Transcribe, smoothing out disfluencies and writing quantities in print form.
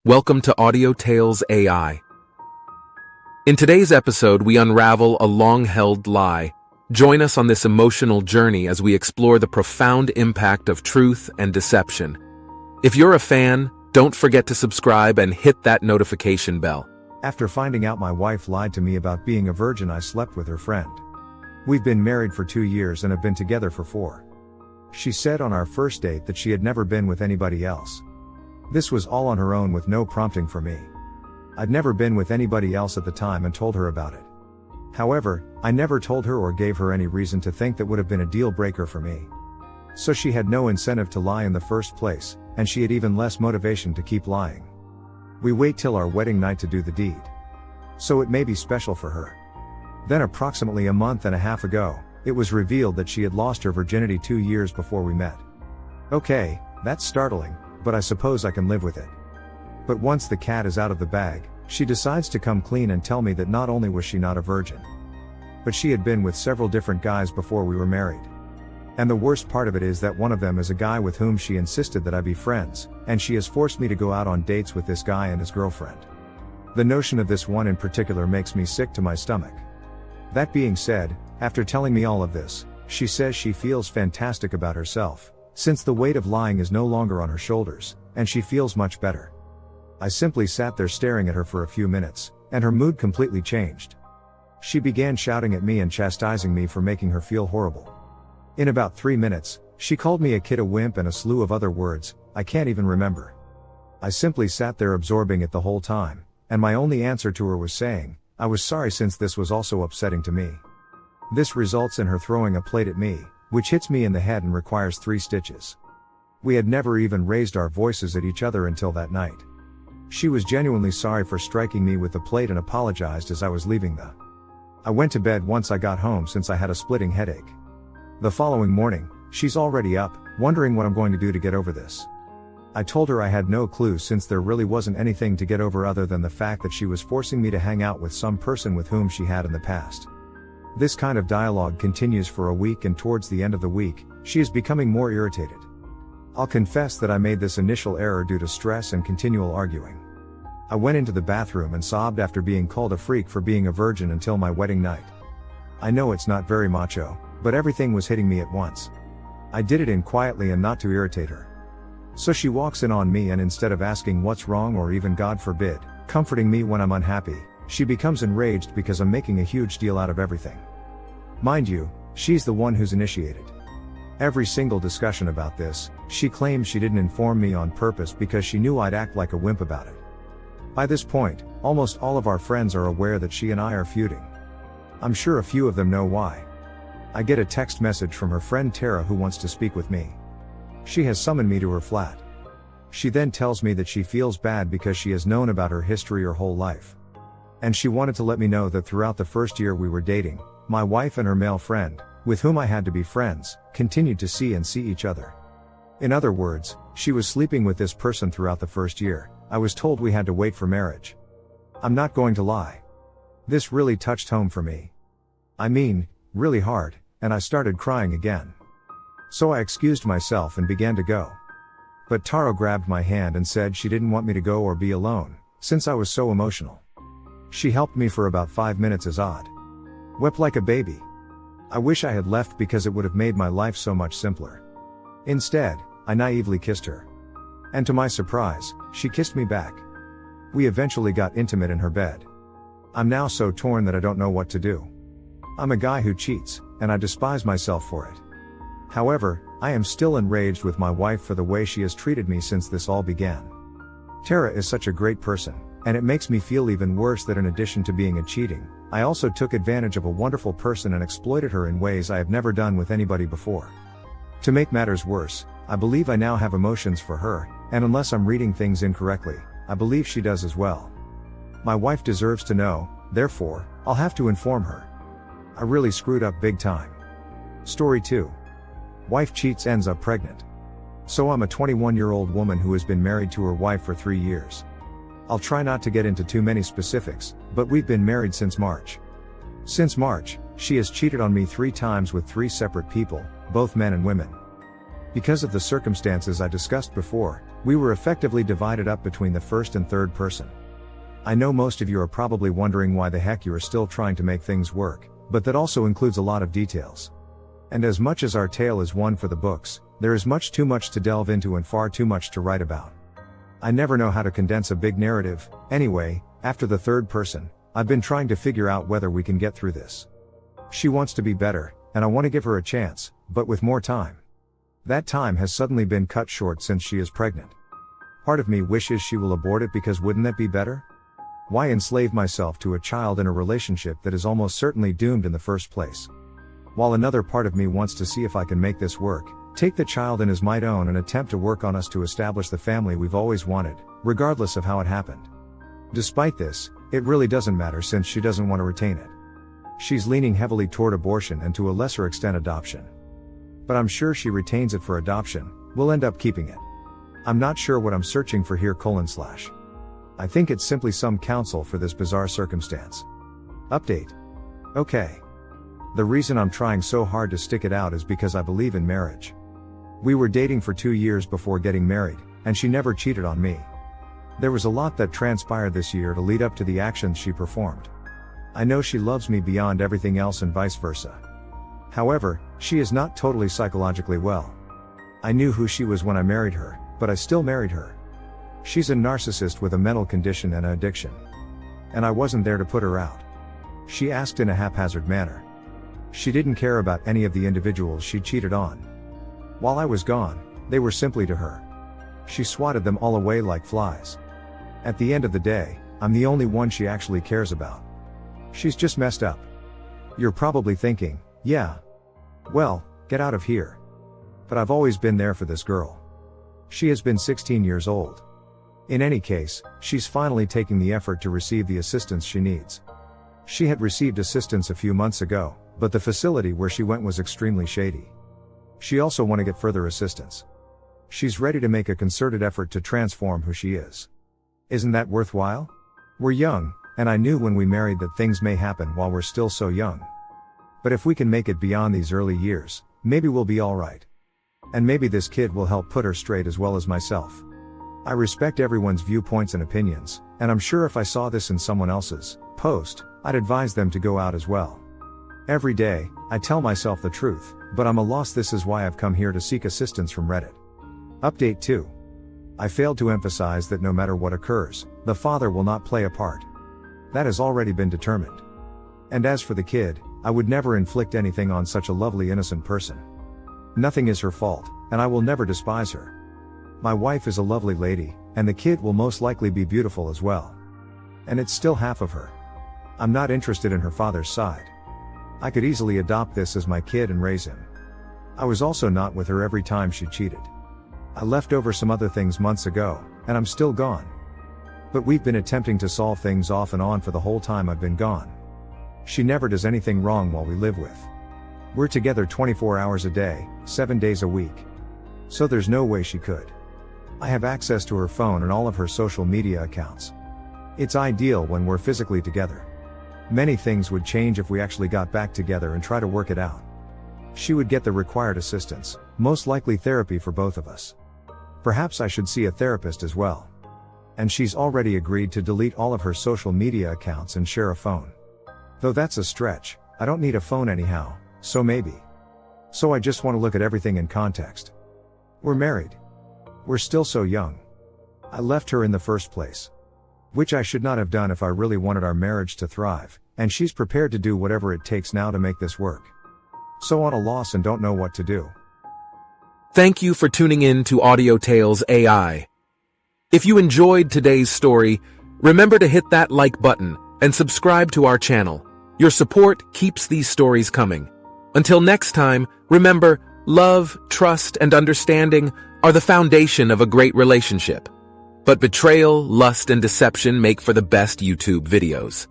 Welcome to Audio Tales AI. In today's episode, we unravel a long-held lie. Join us on this emotional journey as we explore the profound impact of truth and deception. If you're a fan, don't forget to subscribe and hit that notification bell. After finding out my wife lied to me about being a virgin, I slept with her friend. We've been married for 2 years and have been together for 4. She said on our first date that she had never been with anybody else. This was all on her own with no prompting for me. I'd never been with anybody else at the time and told her about it. However, I never told her or gave her any reason to think that would have been a deal breaker for me. So she had no incentive to lie in the first place, and she had even less motivation to keep lying. We wait till our wedding night to do the deed. So it may be special for her. Then approximately a month and a half ago, it was revealed that she had lost her virginity 2 years before we met. Okay, that's startling, but I suppose I can live with it. But once the cat is out of the bag, she decides to come clean and tell me that not only was she not a virgin, but she had been with several different guys before we were married. And the worst part of it is that one of them is a guy with whom she insisted that I be friends, and she has forced me to go out on dates with this guy and his girlfriend. The notion of this one in particular makes me sick to my stomach. That being said, after telling me all of this, she says she feels fantastic about herself, since the weight of lying is no longer on her shoulders, and she feels much better. I simply sat there staring at her for a few minutes, and her mood completely changed. She began shouting at me and chastising me for making her feel horrible. In about 3 minutes, she called me a kid, a wimp, and a slew of other words I can't even remember. I simply sat there absorbing it the whole time, and my only answer to her was saying I was sorry, since this was also upsetting to me. This results in her throwing a plate at me, which hits me in the head and requires 3 stitches. We had never even raised our voices at each other until that night. She was genuinely sorry for striking me with the plate and apologized as I was leaving. I went to bed once I got home, since I had a splitting headache. The following morning, she's already up, wondering what I'm going to do to get over this. I told her I had no clue, since there really wasn't anything to get over other than the fact that she was forcing me to hang out with some person with whom she had in the past. This kind of dialogue continues for a week, and towards the end of the week, she is becoming more irritated. I'll confess that I made this initial error due to stress and continual arguing. I went into the bathroom and sobbed after being called a freak for being a virgin until my wedding night. I know it's not very macho, but everything was hitting me at once. I did it in quietly and not to irritate her. So she walks in on me, and instead of asking what's wrong or even, God forbid, comforting me when I'm unhappy, she becomes enraged because I'm making a huge deal out of everything. Mind you, she's the one who's initiated every single discussion about this. She claims she didn't inform me on purpose because she knew I'd act like a wimp about it. By this point, almost all of our friends are aware that she and I are feuding. I'm sure a few of them know why. I get a text message from her friend Tara, who wants to speak with me. She has summoned me to her flat. She then tells me that she feels bad because she has known about her history her whole life. And she wanted to let me know that throughout the first year we were dating, my wife and her male friend, with whom I had to be friends, continued to see each other. In other words, she was sleeping with this person throughout the first year. I was told we had to wait for marriage. I'm not going to lie. This really touched home for me. I mean, really hard, and I started crying again. So I excused myself and began to go. But Tara grabbed my hand and said she didn't want me to go or be alone, since I was so emotional. She helped me for about 5 minutes as I'd wept like a baby. I wish I had left because it would have made my life so much simpler. Instead, I naively kissed her. And to my surprise, she kissed me back. We eventually got intimate in her bed. I'm now so torn that I don't know what to do. I'm a guy who cheats, and I despise myself for it. However, I am still enraged with my wife for the way she has treated me since this all began. Tara is such a great person, and it makes me feel even worse that in addition to being a cheating, I also took advantage of a wonderful person and exploited her in ways I have never done with anybody before. To make matters worse, I believe I now have emotions for her, and unless I'm reading things incorrectly, I believe she does as well. My wife deserves to know, therefore, I'll have to inform her. I really screwed up big time. Story 2. Wife cheats, ends up pregnant. So I'm a 21-year-old woman who has been married to her wife for 3 years. I'll try not to get into too many specifics, but we've been married since March. Since March, she has cheated on me 3 times with 3 separate people, both men and women. Because of the circumstances I discussed before, We were effectively divided up between the first and third person. I know most of you are probably wondering why the heck you are still trying to make things work, but that also includes a lot of details. And as much as our tale is one for the books, there is much too much to delve into and far too much to write about. I never know how to condense a big narrative. Anyway, after the third person, I've been trying to figure out whether we can get through this. She wants to be better, and I want to give her a chance, but with more time. That time has suddenly been cut short since she is pregnant. Part of me wishes she will abort it because wouldn't that be better? Why enslave myself to a child in a relationship that is almost certainly doomed in the first place? While another part of me wants to see if I can make this work, take the child in as my own and attempt to work on us to establish the family we've always wanted, regardless of how it happened. Despite this, it really doesn't matter since she doesn't want to retain it. She's leaning heavily toward abortion and to a lesser extent adoption. But I'm sure she retains it for adoption, we'll end up keeping it. I'm not sure what I'm searching for here : I think it's simply some counsel for this bizarre circumstance. Update. Okay. The reason I'm trying so hard to stick it out is because I believe in marriage. We were dating for 2 years before getting married, and she never cheated on me. There was a lot that transpired this year to lead up to the actions she performed. I know she loves me beyond everything else and vice versa. However, she is not totally psychologically well. I knew who she was when I married her, but I still married her. She's a narcissist with a mental condition and an addiction. And I wasn't there to put her out. She asked in a haphazard manner. She didn't care about any of the individuals she cheated on. While I was gone, they were simply to her. She swatted them all away like flies. At the end of the day, I'm the only one she actually cares about. She's just messed up. You're probably thinking, yeah. Well, get out of here. But I've always been there for this girl. She has been 16 years old. In any case, she's finally taking the effort to receive the assistance she needs. She had received assistance a few months ago, but the facility where she went was extremely shady. She also wants to get further assistance. She's ready to make a concerted effort to transform who she is. Isn't that worthwhile? We're young, and I knew when we married that things may happen while we're still so young. But if we can make it beyond these early years, maybe we'll be alright. And maybe this kid will help put her straight as well as myself. I respect everyone's viewpoints and opinions, and I'm sure if I saw this in someone else's post, I'd advise them to go out as well. Every day, I tell myself the truth, but I'm a loss. This is why I've come here to seek assistance from Reddit. Update 2. I failed to emphasize that no matter what occurs, the father will not play a part. That has already been determined. And as for the kid, I would never inflict anything on such a lovely innocent person. Nothing is her fault, and I will never despise her. My wife is a lovely lady, and the kid will most likely be beautiful as well. And it's still half of her. I'm not interested in her father's side. I could easily adopt this as my kid and raise him. I was also not with her every time she cheated. I left over some other things months ago, and I'm still gone. But we've been attempting to solve things off and on for the whole time I've been gone. She never does anything wrong while we live with. We're together 24 hours a day, 7 days a week. So there's no way she could. I have access to her phone and all of her social media accounts. It's ideal when we're physically together. Many things would change if we actually got back together and try to work it out. She would get the required assistance, most likely therapy for both of us. Perhaps I should see a therapist as well. And she's already agreed to delete all of her social media accounts and share a phone. Though that's a stretch, I don't need a phone anyhow, so maybe. So I just want to look at everything in context. We're married. We're still so young. I left her in the first place. Which I should not have done if I really wanted our marriage to thrive, and she's prepared to do whatever it takes now to make this work. So on a loss and don't know what to do. Thank you for tuning in to Audio Tales AI. If you enjoyed today's story, remember to hit that like button and subscribe to our channel. Your support keeps these stories coming. Until next time, remember, love, trust, and understanding are the foundation of a great relationship. But betrayal, lust, and deception make for the best YouTube videos.